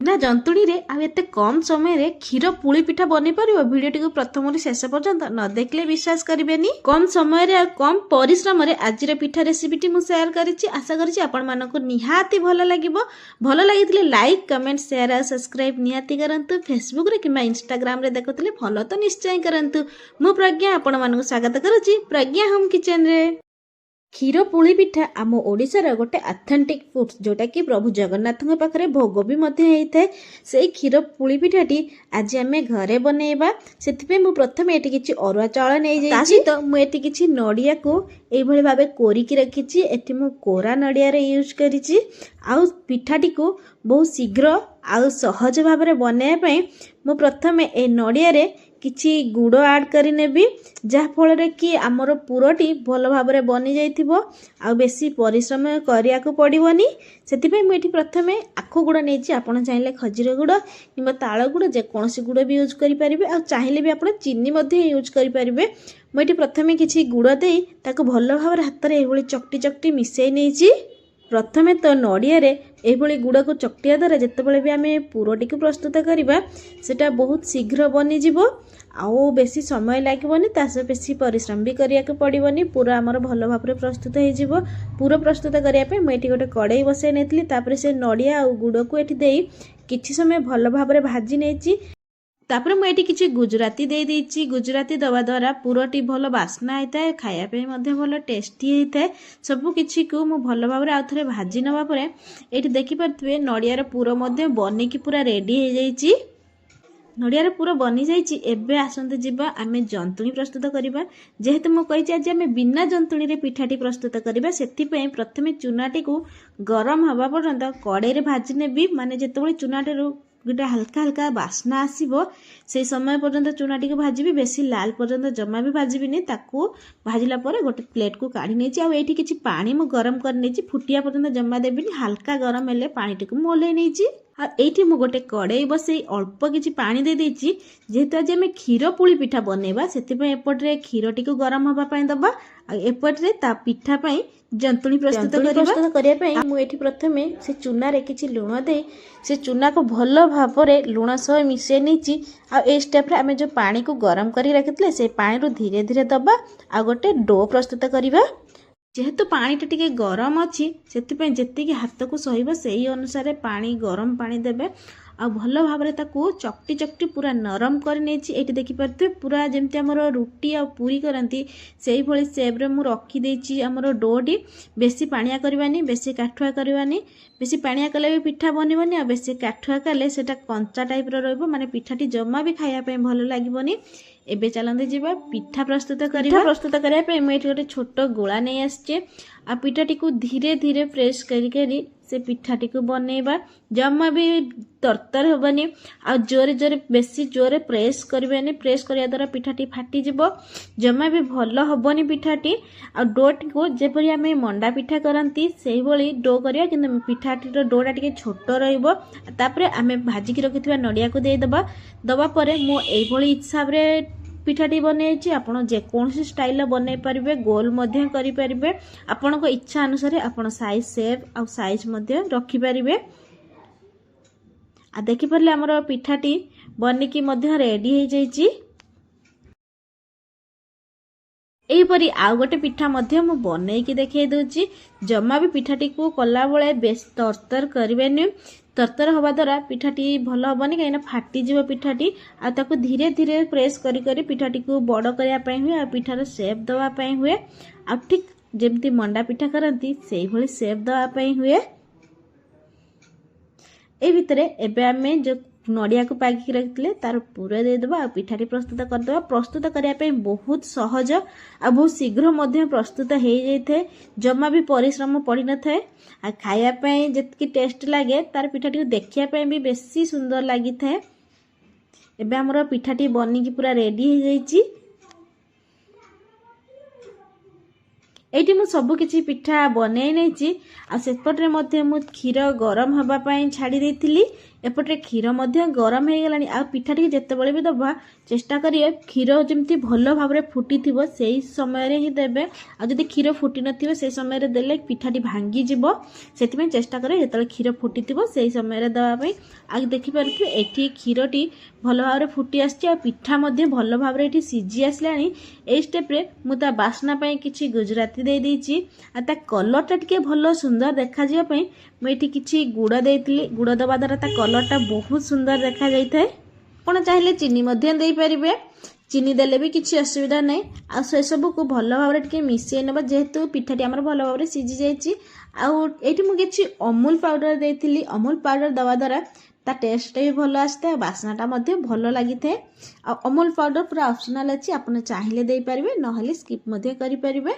ना जंतुणी रे आ एते कम समय रे क्षीर पुली पिठा बनी परिबो। वीडियो टिको प्रथम रु शेष पर्यंत न देखले विश्वास करिवेनी। कम समय रे कम परिश्रम रे आज रे पिठा रेसिपी मु शेयर करिछि। आशा करिछि आपण मानको निहाती भलो लागिबो। भलो लागितले लाइक कमेंट शेयर आ सब्सक्राइब निहाती करंतु। फेसबुक रे किबा इंस्टाग्राम रे देखुतले फॉलो तो निश्चय करंतु। मु प्रज्ञा आपण मानको स्वागत करूछि प्रज्ञा होम किचन रे। क्षीर पुली पिठा आम ओडिशार गोटे ऑथेंटिक फूड जोटा कि प्रभु जगन्नाथ पाखे भोग भी होता है। से क्षीर पुली पिठाटी आज आम घरे बनइबा से प्रथम ये किसी अरुआ चाउल नहीं सहित मुझे किसी नड़िया को यही भाव कोरिकी रखी। एटी मु कोरा नड़िया यूज करी पिठाटी को बहुत शीघ्र आउ सहज भाव बनवाई मु प्रथम ए नड़िया किछि गुड़ ऐड करी नेबी जहा फल कि आमर पुरटी भल भाव बनी जाइथिबो आ बेसी परिश्रम करिया को पड़िबोनी। सेतिपय मुझे प्रथमे आखु गुड़ नहीं आपड़ चाहिए खजीर गुड़ कि ताल गुड़ जेकोसी गुड़ भी यूज करें आ चाहिए भी आप चीनी यूज करें। मुझे प्रथमे किछि गुड़ दे ताको भल भाव हाथ में यही चकटी चकटी मिसई नहीं। प्रथमे तो नड़िया यही गुड़ को चकटिया द्वारा जितेबाला भी आम पुरटी को प्रस्तुत करवा सेटा बहुत शीघ्र बनीज आउ बेसी समय लगभग तास बेसी परिश्रम भी करिया को पड़ोनी। पूरा आमर भल भाव प्रस्तुत हो पूरा प्रस्तुत करने मुझे गोटे कड़ाई बसई नहीं तापर से नड़िया और गुड़ को ये किछि समय भल भाव भाजी नहीं। तापर मुझे किसी गुजराती दे देइछि। गुजराती दवा द्वारा पुरटी भल बास्ना होता है खायापे भल टेस्टी होता है। सबू किसी को मु भल भाव आउ थे भाजी नवा परे ये देखिपे नड़ियार पुर बनिकी पूरा रेडी हो जाइछि। नड़ियार पुर बनी जाइछि। एबे आसंते जिबा आमे जंतुणी प्रस्तुत करिबा। जेहेतु मु कहिछि आज आमे बिना जंतुणी रे पिठाटी प्रस्तुत करिबा सेथिपय प्रथमे चूनाटी को गरम हवा पर्यंत कड़ाई रे भाजी नेबी। माने जेतेबेले चूनाटी गोटे हल्का हल्का बास्ना आसीबो से समय पर्यंत चूनाटी को भाजी बेसी लाल पर्यंत जमा भी भाजी ताकू भाजिला परे गोटे प्लेट को काढ़ी नहीं। आ एठी किछि पानी मु गरम कर नहीं फुटिया पर्यंत जमा देबिनी। हल्का गरम हेले पानी को मोले नहीं। आ एठी मु गोटे कड़ाई बसई अल्प किछि पानी दे देछि। जेहेतु आज आम क्षीर पुली पिठा बनइबा सेतिपय एपटरे क्षीरटी को गरम हवा पय दबा आ एपटरे ता पिठा पय जंतुणी प्रस्तुत करिया मु एठी प्रथमे से चूना रे किछि लूण दे से चूना को भल भाव लूण सह मिसई नहीं। आ ए स्टेप रे आमे जो पानी को गरम करी रखितले से पानी रो धीरे धीरे दबा आ गोटे डो प्रस्तुत करिबा। जेहेतु पानीटा टिके गरम अच्छी से जी हाथ को सहिब से अनुसार पानी गरम पानी देवे आ भल भाव चकटी चकटी पूरा नरम कर नहीं। देखिपे पूरा जमती आमर रुटी आ पूरी करती से भाई सेप्रे मुझे रखीदे आमर डोटी बेसी पानिया करवानी बेसी काठुआ करवानी। बेसी पानिया कले भी पिठा बनबनी आ बेसी काठुआ कले सेटा कंचा टाइप रो माने पिठाटी जमा भी खायापे भल लगभग। एबे चलते जीवा पिठा प्रस्तुत करवा। प्रस्तुत करने मुझे गोटे छोट गोला नहीं आसचे आ पिठाटी को धीरे धीरे प्रेस करी से पिठाटी को बनइबा जमा भी तरतर हेबनी आ जोरे जोरे बेसी जोरे प्रेस करबेनी। प्रेस करिया द्वारा पिठाटी फाटी जिवो जमा भी भल हेबनी पिठाटी। आ डोटी को जेपरि आमे मंडा पिठा करंती सेही भली डो करिया किंतु पिठाटी डोटा टिके छोट रहइबो। तापरे आमे भाजी की रखिथिबा नड़िया को दे दबा दबा परे मो एई भली हिसाब रे पिठाटी बनई आपड़ जेकोसी स्टाइल बनई पारे गोल करि पारिबे। आपण को इच्छा अनुसार आपण साइज शेप आ साइज रखिपारे। आ देखि परले हमर पिठाटी बनिकी रेडी हो जाइछि। एहीपरि आउ गोटे पिठा मु बनईकी देखै दउछि। जमा भी पिठाटी को कला बेले बेस तरतर करबेनी। तरतर हवा द्वारा पिठाटी भल हेनी कहीं फाटी जीव पिठाटी आ ताको धीरे धीरे प्रेस करी करी पिठाटी को बड़ करने हुए आ पिठार सेप देवाई हुए आ ठीक जमती मंडा पिठा करती से भाई सेप देवाई हुए। ए भितरे एबे आमे जो नड़िया को पागिकी रखिले तार पूरा देदेबा आ पिठाटी प्रस्तुत करदेबा। प्रस्तुत करने बहुत सहज आ बहुत शीघ्र प्रस्तुत हो जाए। जमा भी परिश्रम पड़ी न थाए आ खायापाई जितकी टेस्ट लगे तार पिठाटी को देखियापाई भी बेसी सुंदर लगी थाए। एबे हमर पिठाटी बनिकी पूरा रेडी हो जाइछि। एठी मु सब किछि पिठा बनई नहीं आ सेपटे मु क्षीर गरम हवा पाई छाड़ी देइथिली। एपटे क्षीर गरम हो गलानी आ पिठा टी जितेबाला भी दबा चेष्टा करिए क्षीर जमी भल भाव में फुटी थी से समय ही देवे आदि क्षीर फुटी नथिबो से समय देले पिठाटी भांगी जीवो से चेष्टा करें जो क्षीर फुटी थी से समय देवाई आगे देखिपारे एटी क्षीरटी भल भाव में फुटी आसी पिठा भल भाव में ये सीझी आसला ये स्टेप्रे मुझे बास्ना किसी गुजराती दे देइछि आ ता कलरटा टिके भल सुंदर देखा जाय मुझे किसी गुड़ देइतिली गुड़ दबा द्वारा ता कलरटा बहुत सुंदर देखा जाय थाए। आपण चाहिए चीनी दे पारिबे चीनी देले भी किसी असुविधा नहीं आ से सब को भल भाव में मिसई ना जेहेतु पिठाटी आमर भल भाव में सीझी जाइए आठी मुझे अमूल पाउडर देइतिली अमूल पाउडर दवा द्वारा ता टेस्ट भी भल आसता बास्नाटा भल लगी था आ अमूल पाउडर पूरा ऑप्शनल अच्छी आप चाहिए दे पारिबे नहले स्किप करि पारिबे।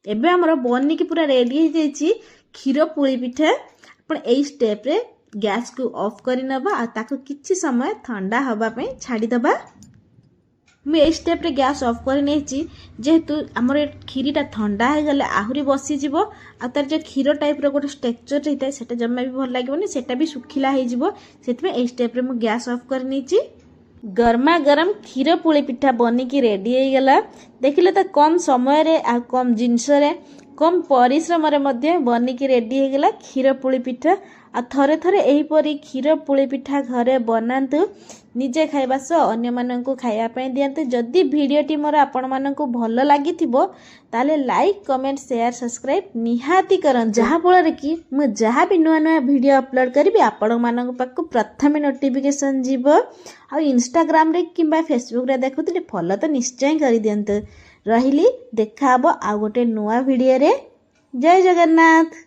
एबे हमर बनिकी पूरा रेडी हो जाइए क्षीर पुली पिठा आपण एई स्टेप रे गैस को ऑफ करि नबा आ ताको किछि समय ठंडा हवा पे छाड़ी दबा। मुझे स्टेप रे गैस ऑफ कर नहीं जेहेतु आमर क्षीरीटा ठंडा हो गले आहरी बसीज आ तार जो क्षीर टाइप रो गोटे स्ट्रक्चर रही है जमा भी भल लगे सेटा भी सुखिला हो स्टेप रे मु गैस ऑफ कर नहीं गरमा गरम क्षीर पुली पिठा बनिकी रेडी हो गला देखिले तो कम समय रे आ कम जिनस रे कम परिश्रम रे बनिकी रेडी हो गला क्षीर पुली पिठा आ थरे थरे एहीपरी क्षीर पुली पिठा घरे बनातु निजे खाइबा सह अन्य माननकु खाइबा पई दियंतु। जदि भिडियोटी मोर आपण माननकु भल लागिथिबो ताले लाइक कमेंट शेयर सब्सक्राइब निहाती करन जहा फल कि मु जहा भी नुआ नुआ वीडियो अपलोड करबी आपण माननकु पाकु प्रथमे नोटिफिकेशन जीवो आ इंस्टाग्राम रे किंबा फेसबुक रे देखुतले फॉलो तो निश्चय करि दियंतु। रहिली देखा हबो आ गोटे नुआ वीडियो रे। जय जगन्नाथ।